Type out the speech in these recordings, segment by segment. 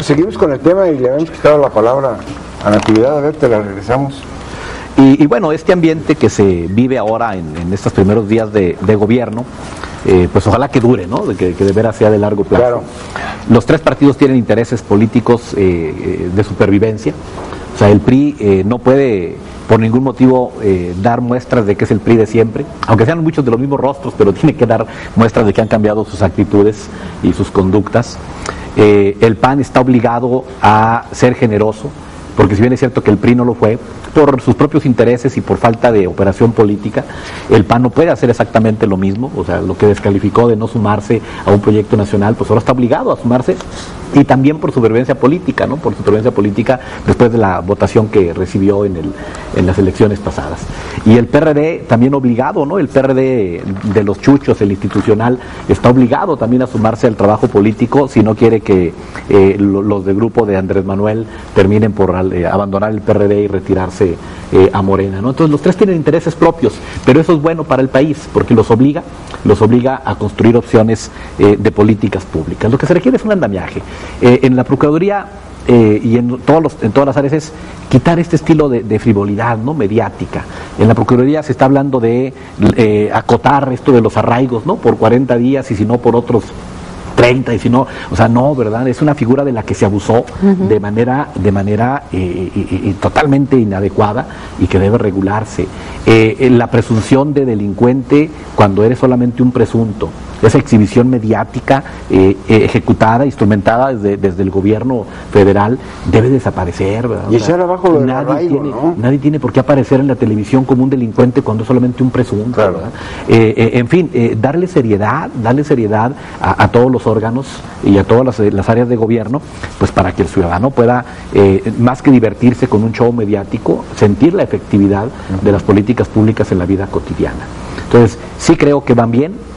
pues seguimos con el tema y le habíamos quitado la palabra a Natividad. A ver, te la regresamos. Y bueno, este ambiente que se vive ahora en estos primeros días de gobierno, pues ojalá que dure, ¿no? Que de veras sea de largo plazo. Claro. Los tres partidos tienen intereses políticos de supervivencia. O sea, el PRI no puede por ningún motivo dar muestras de que es el PRI de siempre, aunque sean muchos de los mismos rostros, pero tiene que dar muestras de que han cambiado sus actitudes y sus conductas. El PAN está obligado a ser generoso, porque si bien es cierto que el PRI no lo fue, por sus propios intereses y por falta de operación política, el PAN no puede hacer exactamente lo mismo. O sea, lo que descalificó de no sumarse a un proyecto nacional, pues ahora está obligado a sumarse, y también por supervivencia política, ¿no? Por supervivencia política después de la votación que recibió en las elecciones pasadas. Y el PRD también obligado, ¿no? El PRD de los chuchos, el institucional, está obligado también a sumarse al trabajo político si no quiere que los del grupo de Andrés Manuel terminen por abandonar el PRD y retirarse a Morena, ¿no? Entonces los tres tienen intereses propios, pero eso es bueno para el país porque los obliga a construir opciones de políticas públicas. Lo que se requiere es un andamiaje. En la Procuraduría y en todas las áreas es quitar este estilo de frivolidad, ¿no? Mediática. En la Procuraduría se está hablando de acotar esto de los arraigos, ¿no? Por 40 días y si no por otros 30, y si no, o sea, no, ¿verdad? Es una figura de la que se abusó de manera totalmente inadecuada y que debe regularse. La presunción de delincuente cuando eres solamente un presunto, esa exhibición mediática ejecutada, instrumentada desde el gobierno federal, debe desaparecer, ¿verdad? Y echar abajo lo del arraigo, ¿no? Nadie tiene por qué aparecer en la televisión como un delincuente cuando es solamente un presunto, claro. ¿Verdad? En fin, darle seriedad a todos los órganos y a todas las áreas de gobierno, pues para que el ciudadano pueda, más que divertirse con un show mediático, sentir la efectividad de las políticas públicas en la vida cotidiana. Entonces, sí creo que van bien.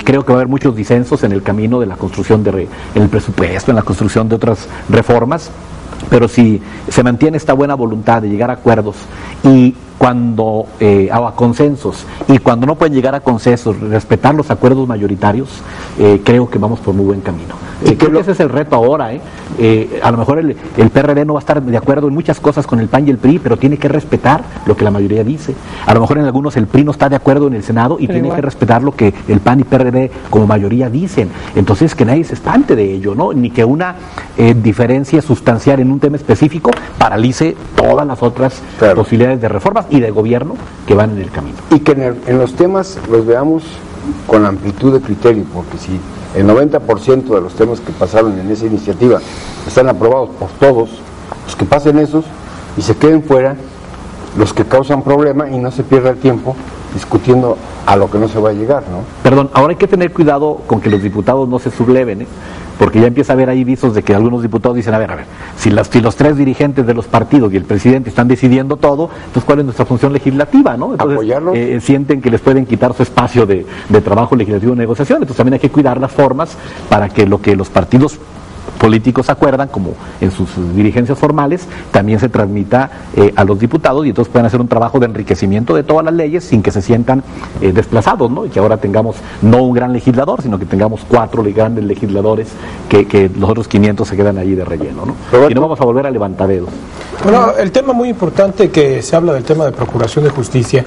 Creo que va a haber muchos disensos en el camino de la construcción en el presupuesto, en la construcción de otras reformas, pero si se mantiene esta buena voluntad de llegar a acuerdos y cuando a consensos, y cuando no pueden llegar a consensos, respetar los acuerdos mayoritarios, creo que vamos por muy buen camino. Creo que ese es el reto ahora. A lo mejor el PRD no va a estar de acuerdo en muchas cosas con el PAN y el PRI, pero tiene que respetar lo que la mayoría dice. A lo mejor en algunos el PRI no está de acuerdo en el Senado y tiene que respetar lo que el PAN y PRD como mayoría dicen. Entonces que nadie se espante de ello, ¿no? Ni que una diferencia sustancial en un tema específico paralice todas las otras posibilidades de reformas y de gobierno que van en el camino. Y que en los temas los veamos con amplitud de criterio, porque si el 90% de los temas que pasaron en esa iniciativa están aprobados por todos, pues que pasen esos y se queden fuera los que causan problema y no se pierda el tiempo discutiendo a lo que no se va a llegar, ¿no? Perdón, ahora hay que tener cuidado con que los diputados no se subleven, porque ya empieza a haber ahí visos de que algunos diputados dicen, a ver, si los tres dirigentes de los partidos y el presidente están decidiendo todo, entonces ¿cuál es nuestra función legislativa, no? Entonces, apoyarlos. Sienten que les pueden quitar su espacio de trabajo legislativo de negociación, entonces también hay que cuidar las formas para que lo que los partidos políticos acuerdan, como en sus dirigencias formales, también se transmita a los diputados y entonces pueden hacer un trabajo de enriquecimiento de todas las leyes sin que se sientan desplazados, ¿no? Y que ahora tengamos no un gran legislador, sino que tengamos 4 grandes legisladores que los otros 500 se quedan allí de relleno, ¿no? Y no vamos a volver a levantadedos. Bueno, el tema muy importante que se habla del tema de procuración de justicia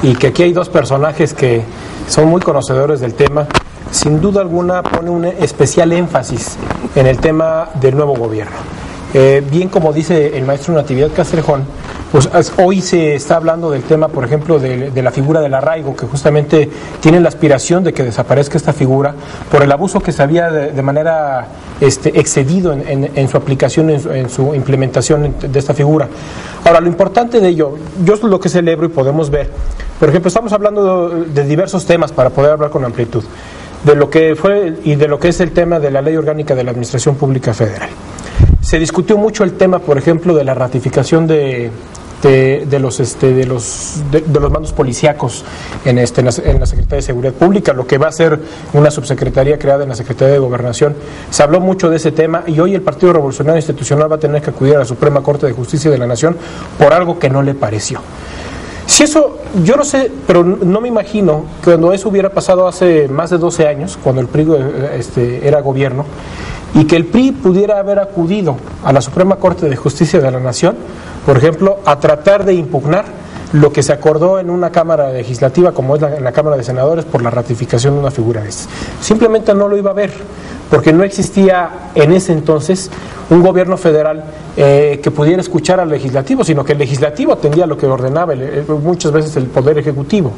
y que aquí hay dos personajes que son muy conocedores del tema. Sin duda alguna pone un especial énfasis en el tema del nuevo gobierno. Bien como dice el maestro Natividad Castrejón, pues hoy se está hablando del tema, por ejemplo, de la figura del arraigo, que justamente tiene la aspiración de que desaparezca esta figura por el abuso que se había de manera excedido en su aplicación, en su implementación de esta figura. Ahora, lo importante de ello, yo es lo que celebro y podemos ver, por ejemplo, estamos hablando de diversos temas para poder hablar con amplitud, de lo que fue y de lo que es el tema de la Ley Orgánica de la Administración Pública Federal. Se discutió mucho el tema, por ejemplo, de la ratificación de los mandos policíacos en la Secretaría de Seguridad Pública, lo que va a ser una subsecretaría creada en la Secretaría de Gobernación. Se habló mucho de ese tema y hoy el Partido Revolucionario Institucional va a tener que acudir a la Suprema Corte de Justicia de la Nación por algo que no le pareció. Si eso, yo no sé, pero no me imagino que cuando eso hubiera pasado hace más de 12 años, cuando el PRI era gobierno, y que el PRI pudiera haber acudido a la Suprema Corte de Justicia de la Nación, por ejemplo, a tratar de impugnar lo que se acordó en una Cámara Legislativa, como es en la Cámara de Senadores, por la ratificación de una figura de estas. Simplemente no lo iba a ver, porque no existía en ese entonces un gobierno federal que pudiera escuchar al legislativo, sino que el legislativo atendía lo que ordenaba muchas veces el Poder Ejecutivo.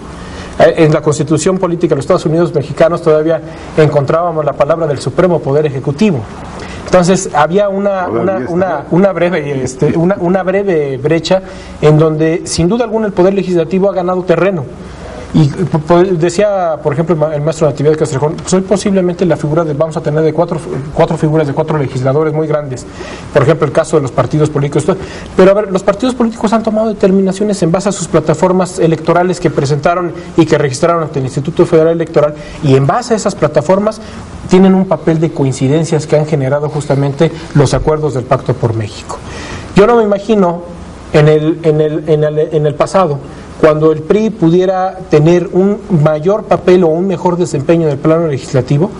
En la Constitución Política de los Estados Unidos Mexicanos todavía encontrábamos la palabra del Supremo Poder Ejecutivo. Entonces había una breve brecha en donde sin duda alguna el Poder Legislativo ha ganado terreno. Y decía, por ejemplo, el maestro Natividad Castrejón, soy posiblemente la figura vamos a tener de cuatro figuras de 4 legisladores muy grandes. Por ejemplo, el caso de los partidos políticos. Pero a ver, los partidos políticos han tomado determinaciones en base a sus plataformas electorales que presentaron y que registraron ante el Instituto Federal Electoral, y en base a esas plataformas tienen un papel de coincidencias que han generado justamente los acuerdos del Pacto por México. Yo no me imagino en el pasado, cuando el PRI pudiera tener un mayor papel o un mejor desempeño en el plano legislativo,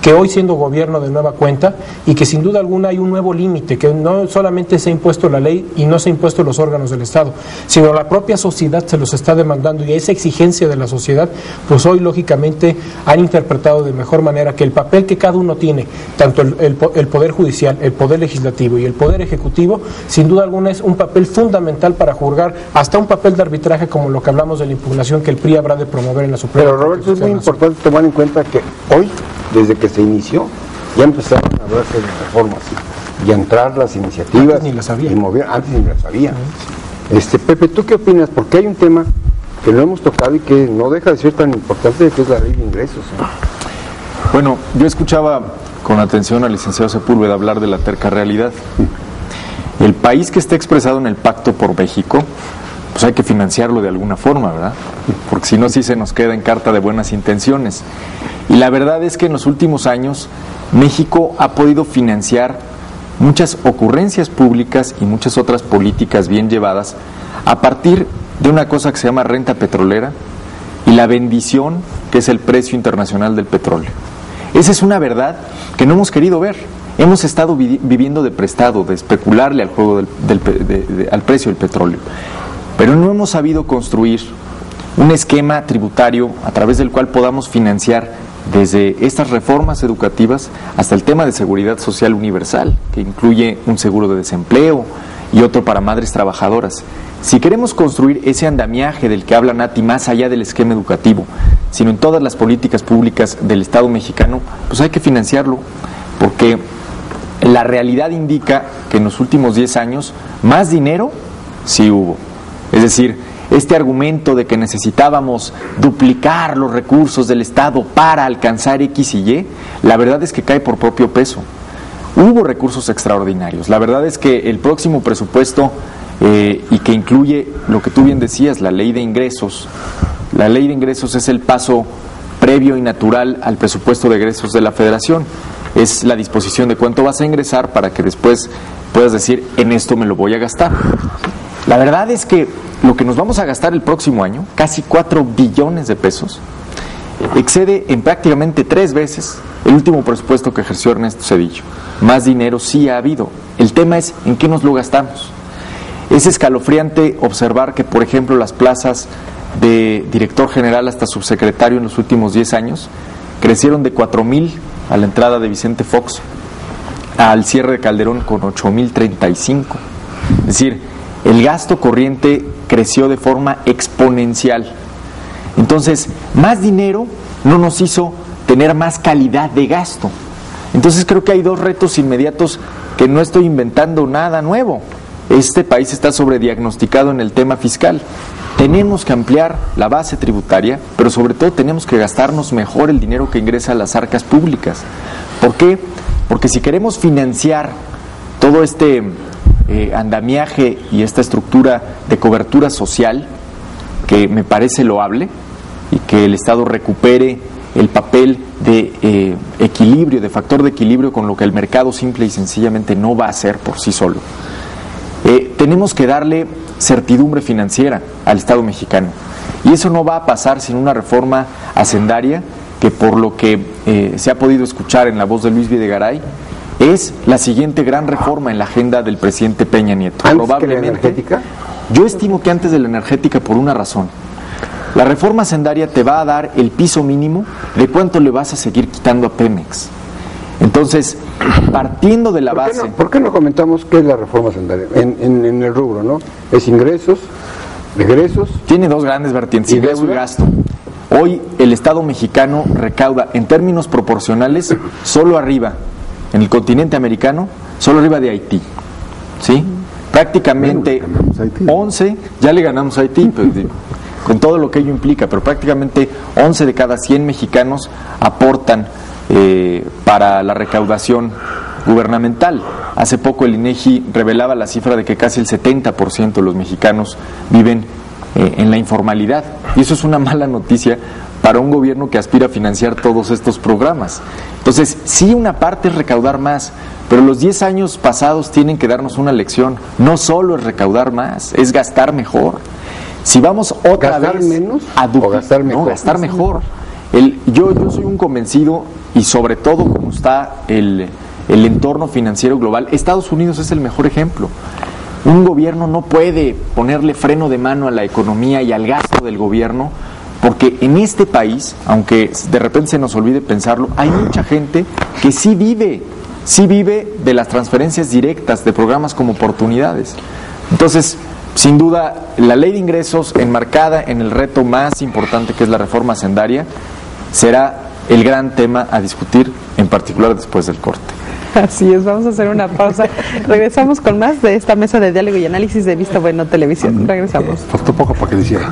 que hoy siendo gobierno de nueva cuenta, y que sin duda alguna hay un nuevo límite, que no solamente se ha impuesto la ley y no se ha impuesto los órganos del Estado, sino la propia sociedad se los está demandando, y esa exigencia de la sociedad, pues hoy lógicamente han interpretado de mejor manera que el papel que cada uno tiene, tanto el Poder Judicial, el Poder Legislativo y el Poder Ejecutivo, sin duda alguna es un papel fundamental para juzgar, hasta un papel de arbitraje como lo que hablamos de la impugnación que el PRI habrá de promover en la Suprema Corte. Pero Roberto, es muy importante tomar en cuenta que hoy, desde que se inició, ya empezaron a hablarse de reformas y a entrar las iniciativas. Antes ni las había. Antes ni las había. Pepe, ¿tú qué opinas? Porque hay un tema que no hemos tocado y que no deja de ser tan importante, que es la ley de ingresos. Bueno, yo escuchaba con atención al licenciado Sepúlveda hablar de la terca realidad. El país que está expresado en el Pacto por México, pues hay que financiarlo de alguna forma, ¿verdad? Porque si no, sí se nos queda en carta de buenas intenciones. Y la verdad es que en los últimos años México ha podido financiar muchas ocurrencias públicas y muchas otras políticas bien llevadas a partir de una cosa que se llama renta petrolera y la bendición que es el precio internacional del petróleo. Esa es una verdad que no hemos querido ver. Hemos estado viviendo de prestado, de especularle al juego al precio del petróleo. Pero no hemos sabido construir un esquema tributario a través del cual podamos financiar desde estas reformas educativas hasta el tema de seguridad social universal, que incluye un seguro de desempleo y otro para madres trabajadoras. Si queremos construir ese andamiaje del que habla Nati más allá del esquema educativo, sino en todas las políticas públicas del Estado mexicano, pues hay que financiarlo, porque la realidad indica que en los últimos 10 años más dinero sí hubo. Es decir, este argumento de que necesitábamos duplicar los recursos del Estado para alcanzar X y Y, la verdad es que cae por propio peso. Hubo recursos extraordinarios. La verdad es que el próximo presupuesto, y que incluye lo que tú bien decías, la ley de ingresos. La ley de ingresos es el paso previo y natural al presupuesto de egresos de la Federación. Es la disposición de cuánto vas a ingresar para que después puedas decir, en esto me lo voy a gastar. La verdad es que lo que nos vamos a gastar el próximo año, casi 4 billones de pesos, excede en prácticamente 3 veces el último presupuesto que ejerció Ernesto Zedillo. Más dinero sí ha habido. El tema es en qué nos lo gastamos. Es escalofriante observar que, por ejemplo, las plazas de director general hasta subsecretario en los últimos 10 años crecieron de 4,000 a la entrada de Vicente Fox al cierre de Calderón con 8,035. Es decir, el gasto corriente creció de forma exponencial. Entonces, más dinero no nos hizo tener más calidad de gasto. Entonces creo que hay 2 retos inmediatos que no estoy inventando nada nuevo. Este país está sobrediagnosticado en el tema fiscal. Tenemos que ampliar la base tributaria, pero sobre todo tenemos que gastarnos mejor el dinero que ingresa a las arcas públicas. ¿Por qué? Porque si queremos financiar todo este andamiaje y esta estructura de cobertura social, que me parece loable, y que el Estado recupere el papel de equilibrio, de factor de equilibrio con lo que el mercado simple y sencillamente no va a hacer por sí solo. Tenemos que darle certidumbre financiera al Estado mexicano, y eso no va a pasar sin una reforma hacendaria que, por lo que se ha podido escuchar en la voz de Luis Videgaray, es la siguiente gran reforma en la agenda del presidente Peña Nieto. ¿Antes Probablemente, que la energética? Yo estimo que antes de la energética, por una razón. La reforma hacendaria te va a dar el piso mínimo de cuánto le vas a seguir quitando a Pemex. Entonces, partiendo de la base... ¿Por qué no comentamos qué es la reforma hacendaria? En el rubro, ¿no? Es ingresos, egresos... Tiene dos grandes vertientes, ingreso y gasto. Hoy el Estado mexicano recauda en términos proporcionales solo arriba, en el continente americano, solo arriba de Haití. ¿Sí? Prácticamente 11, ya le ganamos a Haití, pues, con todo lo que ello implica, pero prácticamente 11 de cada 100 mexicanos aportan para la recaudación gubernamental. Hace poco el INEGI revelaba la cifra de que casi el 70% de los mexicanos viven en la informalidad, y eso es una mala noticia para un gobierno que aspira a financiar todos estos programas. Entonces, sí, una parte es recaudar más, pero los 10 años pasados tienen que darnos una lección. No solo es recaudar más, es gastar mejor. Si vamos otra ¿gastar vez menos a o gastar mejor? No, gastar mejor. Yo soy un convencido, y sobre todo como está el entorno financiero global, Estados Unidos es el mejor ejemplo. Un gobierno no puede ponerle freno de mano a la economía y al gasto del gobierno, porque en este país, aunque de repente se nos olvide pensarlo, hay mucha gente que sí vive de las transferencias directas de programas como oportunidades. Entonces, sin duda, la ley de ingresos, enmarcada en el reto más importante que es la reforma hacendaria, será el gran tema a discutir, en particular después del corte. Así es, vamos a hacer una pausa. Regresamos con más de esta mesa de diálogo y análisis de Visto Bueno Televisión. Regresamos. Faltó poco para que lo hiciera.